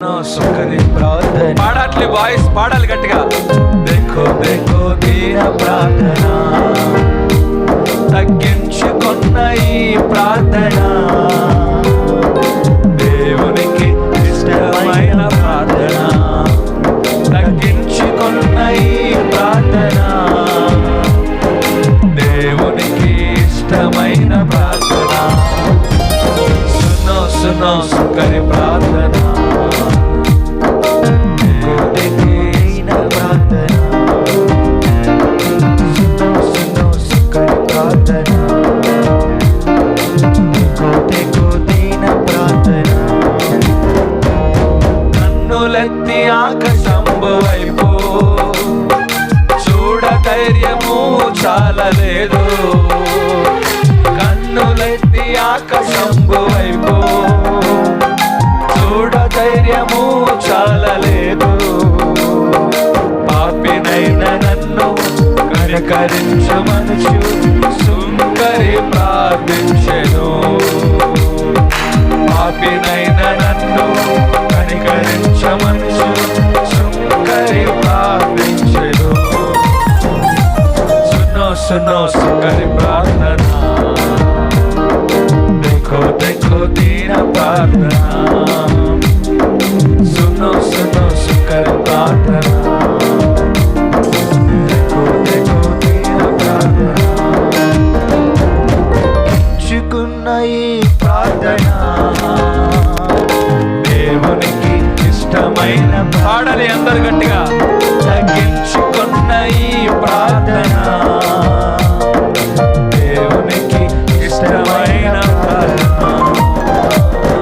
సుఖరి ప్రార్థన పాడట్లే వాయిస్ పాడాలి గట్టిగా. దేఖో దేఖో దీన ప్రార్థన, తగ్గించుకున్న ఈ ప్రార్థన దేవునికి ఇష్టమైన ప్రార్థన, తగ్గించుకున్న ఈ ప్రార్థన దేవునికి ఇష్టమైన ప్రార్థన. సునో సునో సుఖరి ప్రార్థన, కన్నులెత్తి ఆకాశంబు వైపు చూడ ధైర్యము చాలలేదు. కన్నులెత్తి ఆకాశంబు వైపు చూడ ధైర్యము చాలలేదు. పాపినైన నన్ను కనికరించమనుచు సుంకరి ప్రార్థించెను. పాపినైన నన్ను కనికరించమనుచు సుంకరి ప్రార్థించెను. సునో సునో సుంకరి ప్రార్థన, దేఖో దేఖో దీన ప్రార్థన.